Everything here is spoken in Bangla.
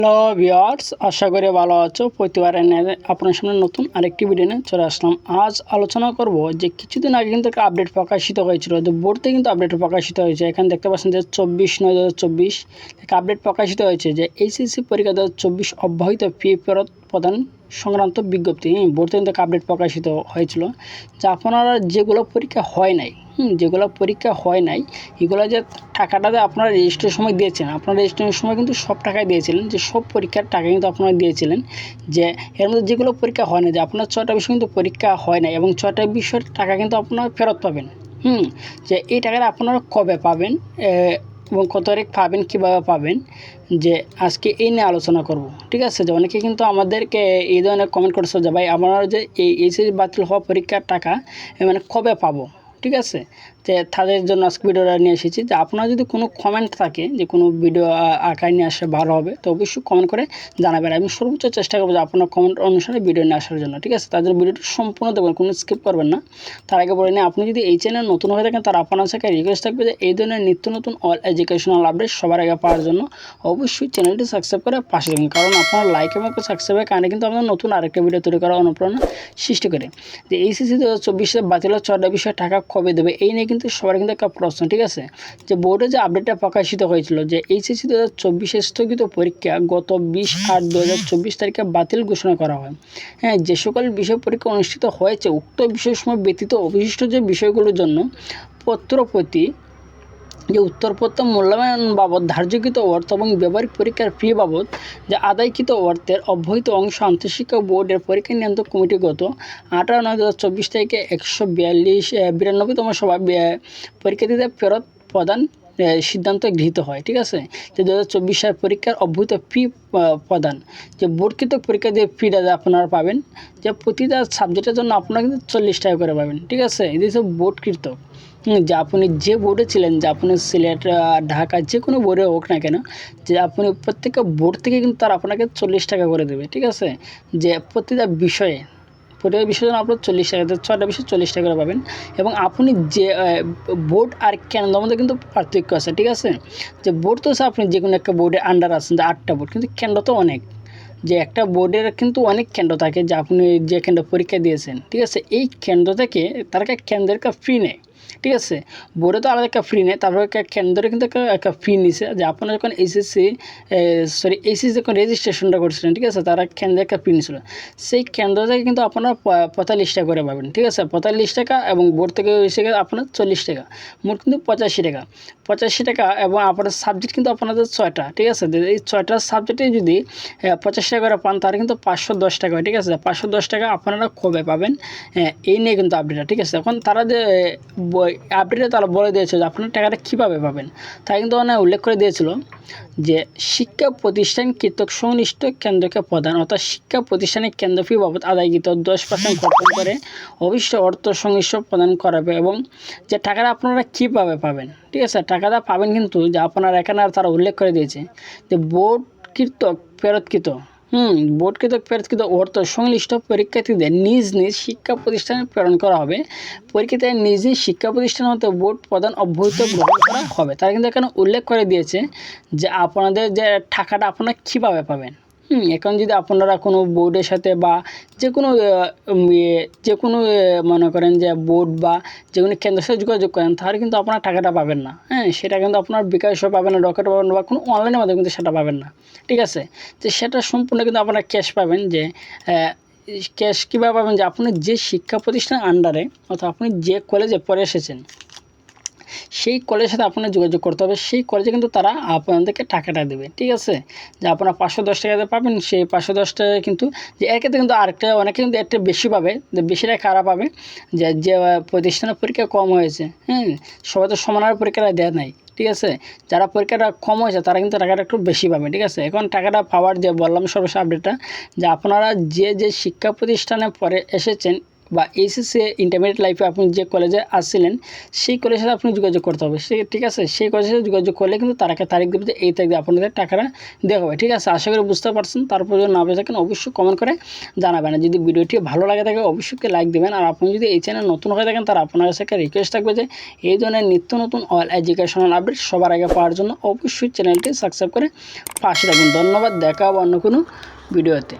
হ্যালো ভিউয়ার্স, আশা করি ভালো আছো। প্রতিবার আপনার সামনে নতুন আরেকটি ভিডিও নিয়ে চলে আসলাম। আজ আলোচনা করব যে কিছুদিন আগে কিন্তু একটা আপডেট প্রকাশিত হয়েছিল, যে বোর্ডে কিন্তু আপডেট প্রকাশিত হয়েছে। এখানে দেখতে পাচ্ছেন যে 24/9/2024 একটা আপডেট প্রকাশিত হয়েছে যে এইচএসসি পরীক্ষা 2024 অব্যাহত ফি ফেরত প্রদান সংক্রান্ত বিজ্ঞপ্তি। বোর্ডে কিন্তু একটা আপডেট প্রকাশিত হয়েছিল যে আপনারা যেগুলো পরীক্ষা হয় নাই যেগুলো পরীক্ষা হয় নাই এগুলো যে টাকাটা আপনারা রেজিস্ট্রেশনের সময় দিয়েছেন, আপনারা রেজিস্ট্রেশনের সময় কিন্তু সব টাকাই দিয়েছিলেন, যে সব পরীক্ষার টাকা কিন্তু আপনারা দিয়েছিলেন। যে এর মধ্যে যেগুলো পরীক্ষা হয় না, যে আপনার 6টা বিষয় কিন্তু পরীক্ষা হয় না এবং 6টা বিষয়ের টাকা কিন্তু আপনারা ফেরত পাবেন। যে এই টাকাটা আপনারা কবে পাবেন এবং কত তারিখ পাবেন, কীভাবে পাবেন, যে আজকে এই নিয়ে আলোচনা করব। ঠিক আছে, যে অনেকে কিন্তু আমাদেরকে এই ধরনের কমেন্ট করেছে যে ভাই আমরা যে এই এইচএসসি বাতিল হওয়া পরীক্ষার টাকা মানে কবে পাবো। ঠিক আছে, যে তাদের জন্য আজকে ভিডিওটা নিয়ে এসেছি। যে আপনার যদি কোনো কমেন্ট থাকে যে কোনো ভিডিও আঁকায় নিয়ে আসলে ভালো হবে, তো অবশ্যই কমেন্ট করে জানাবেন। আমি সর্বোচ্চ চেষ্টা করবো যে আপনার কমেন্ট অনুসারে ভিডিও নিয়ে আসার জন্য। ঠিক আছে, তাদের ভিডিওটি সম্পূর্ণ দেখবেন, কোনো স্কিপ করবেন না। তার আগে বলে নিই, আপনি যদি এই চ্যানেল নতুন হয়ে থাকেন তার আপনার কাছে রিকোয়েস্ট থাকবে যে এই ধরনের নিত্য নতুন অল এডুকেশনাল আপডেট সবার আগে পাওয়ার জন্য অবশ্যই চ্যানেলটি সাবস্ক্রাইব করে পাশে থাকুন, কারণ আপনার লাইক এবং সাবস্ক্রাইবের কারণে কিন্তু আপনার নতুন আরেকটা ভিডিও তৈরি করার অনুপ্রেরণা সৃষ্টি করে। যে এইচএসসি 2024 বাতিল 6টা বিষয়ে টাকা কবে দেবে, এই নিয়ে কিন্তু সবার কিন্তু একটা প্রশ্ন। ঠিক আছে, যে বোর্ডে যে আপডেটটা প্রকাশিত হয়েছিল যে এইচএসসি 2024 স্থগিত পরীক্ষা গত 20/8/2024 তারিখে বাতিল ঘোষণা করা হয়। যে সকল বিষয় পরীক্ষা অনুষ্ঠিত হয়েছে উক্ত বিষয়সমূহ ব্যতীত অবশিষ্ট যে বিষয়গুলোর জন্য পত্রপ্রতি যে উত্তরপত্র মূল্যায়ন বাবদ ধার্যকৃত অর্থ এবং ব্যবহারিক পরীক্ষার ফি বাবদ যে আদায়কৃত অর্থের অব্যাহত অংশ আন্তঃশিক্ষা বোর্ডের পরীক্ষা নিয়ন্ত্রক কমিটি গত 18/9/2024 তারিখে 192তম সভা পরীক্ষার্থীদের ফেরত প্রদান সিদ্ধান্ত গৃহীত হয়। ঠিক আছে, যে 2024 সালের পরীক্ষার অব্যাহত ফি প্রদান, যে বোর্ডকৃত পরীক্ষা দিয়ে ফিটা আপনারা পাবেন, যে প্রতিটা সাবজেক্টের জন্য আপনারা কিন্তু 40 টাকা করে পাবেন। ঠিক আছে, এই যে বোর্ডকৃত যে আপনি যে বোর্ডে ছিলেন, যে আপনি সিলেট, ঢাকা যে কোনো বোর্ডে হোক না কেন, যে আপনি প্রত্যেকটা বোর্ড থেকে কিন্তু তারা আপনাকে 40 টাকা করে দেবে। ঠিক আছে, যে প্রতিটা বিষয়ের জন্য আপনার 40 টাকা, 6টা বিষয়ে 40 টাকা করে পাবেন। এবং আপনি যে বোর্ড আর কেন্দ্রের মধ্যে কিন্তু পার্থক্য আছে। ঠিক আছে, যে বোর্ড তো আছে আপনি যে কোনো একটা বোর্ডের আন্ডার আছেন, যে 8টা বোর্ড, কিন্তু কেন্দ্র তো অনেক, যে একটা বোর্ডের কিন্তু অনেক কেন্দ্র থাকে, যে আপনি যে কেন্দ্র পরীক্ষা দিয়েছেন। ঠিক আছে, এই কেন্দ্র থেকে তারা কেন্দ্রের একটা ফি নেয়। ঠিক আছে, বোর্ডে তো আলাদা একটা ফি নেয়, তারপরে কেন্দ্রে কিন্তু একটা ফি নিছে। যে আপনারা যখন এইচএসসি যখন রেজিস্ট্রেশনটা করছিলেন, ঠিক আছে, তারা কেন্দ্রে একটা ফি নিয়েছিল। সেই কেন্দ্র থেকে কিন্তু আপনারা 45 টাকা করে পাবেন। ঠিক আছে, 45 টাকা, এবং বোর্ড থেকে এসে আপনার 40 টাকা, মোট কিন্তু 85 টাকা। এবং আপনার সাবজেক্ট কিন্তু আপনাদের 6টা। ঠিক আছে, এই 6টা সাবজেক্টে যদি 50 টাকা করে পান তাহলে কিন্তু 510 টাকা হয়। ঠিক আছে, 510 টাকা আপনারা কবে পাবেন, এই নিয়ে কিন্তু আপডেটটা। ঠিক আছে, এখন তারা যে আপডেটে তারা বলে দিয়েছে যে আপনার টাকাটা কীভাবে পাবেন, তাই কিন্তু উল্লেখ করে দিয়েছিল যে শিক্ষা প্রতিষ্ঠান কৃতক সংশ্লিষ্ট কেন্দ্রকে প্রদান, অর্থাৎ শিক্ষা প্রতিষ্ঠানের কেন্দ্র ফি বাবদ আদায়কৃত 10% খরচ করে অবশিষ্ট অর্থ সংশ্লিষ্ট প্রদান করাবে। এবং যে টাকাটা আপনারা কীভাবে পাবেন, ঠিক আছে, টাকাটা পাবেন কিন্তু যে আপনারা এখানে আর তারা উল্লেখ করে দিয়েছে যে বোর্ডকৃত ফেরতকৃত অর্থ সংশ্লিষ্ট পরীক্ষার্থীদের নিজ নিজ শিক্ষা প্রতিষ্ঠানে প্রেরণ করা হবে। পরীক্ষার্থীদের নিজ নিজ শিক্ষা প্রতিষ্ঠান হতে বোর্ড প্রদান অব্যাহত গ্রহণ করা হবে। তারা কিন্তু এখানে উল্লেখ করে দিয়েছে যে আপনাদের যে টাকাটা আপনারা কীভাবে পাবেন। এখন যদি আপনারা কোনো বোর্ডের সাথে বা যে কোনো মনে করেন যে বোর্ড বা যে কোনো কেন্দ্রের সাথে যোগাযোগ করেন, তাহলে কিন্তু আপনারা টাকাটা পাবেন না। সেটা কিন্তু আপনার বিকাশও পাবেন না, রকেট পাবেন না, বা কোনো অনলাইনের মাধ্যমে কিন্তু সেটা পাবেন না। ঠিক আছে, যে সেটা সম্পূর্ণ কিন্তু আপনারা ক্যাশ পাবেন। যে ক্যাশ কীভাবে পাবেন, যে আপনি যে শিক্ষা প্রতিষ্ঠানের আন্ডারে, অর্থাৎ আপনি যে কলেজে পড়ে এসেছেন সেই কলেজের সাথে আপনার যোগাযোগ করতে হবে। সেই কলেজে কিন্তু তারা আপনাদেরকে টাকাটা দেবে। ঠিক আছে, যে আপনারা 510 টাকাতে পাবেন, সেই 510 টাকা কিন্তু যে এর ক্ষেত্রে কিন্তু আরেকটা অনেকে কিন্তু একটা বেশি পাবে। যে বেশিটা কারা পাবে, যে প্রতিষ্ঠানের পরীক্ষা কম হয়েছে, সবাই তো সমানের পরীক্ষাটা দেয় নাই। ঠিক আছে, যারা পরীক্ষাটা কম হয়েছে তারা কিন্তু টাকাটা একটু বেশি পাবে। ঠিক আছে, এখন টাকাটা পাওয়ার যে বললাম সর্বশেষ আপডেটটা, যে আপনারা যে শিক্ষা প্রতিষ্ঠানে পড়ে এসেছেন বা এইচএসসি ইন্টারমিডিয়েট লাইফে আপনি যে কলেজে আসছিলেন সেই কলেজের সাথে আপনি যোগাযোগ করতে হবে। ঠিক আছে, সেই কলেজের সাথে যোগাযোগ করলে কিন্তু তারা তারিখ দেবে যে এই তারিখে আপনাদের টাকাটা দেওয়া হবে। ঠিক আছে, আশা করি বুঝতে পারছেন। তারপর যদি না বুঝে থাকেন অবশ্যই কমেন্ট করে জানাবেন। যদি ভিডিওটি ভালো লাগে থাকে অবশ্যই লাইক দেবেন। আর আপনি যদি এই চ্যানেল নতুন হয়ে থাকেন তার আপনার কাছে একটা রিকোয়েস্ট থাকবে যে এই ধরনের নিত্য নতুন অল এডুকেশনাল আপডেট সবার আগে পাওয়ার জন্য অবশ্যই চ্যানেলটি সাবস্ক্রাইব করে পাশে থাকুন। ধন্যবাদ, দেখা হবে অন্য কোনো ভিডিওতে।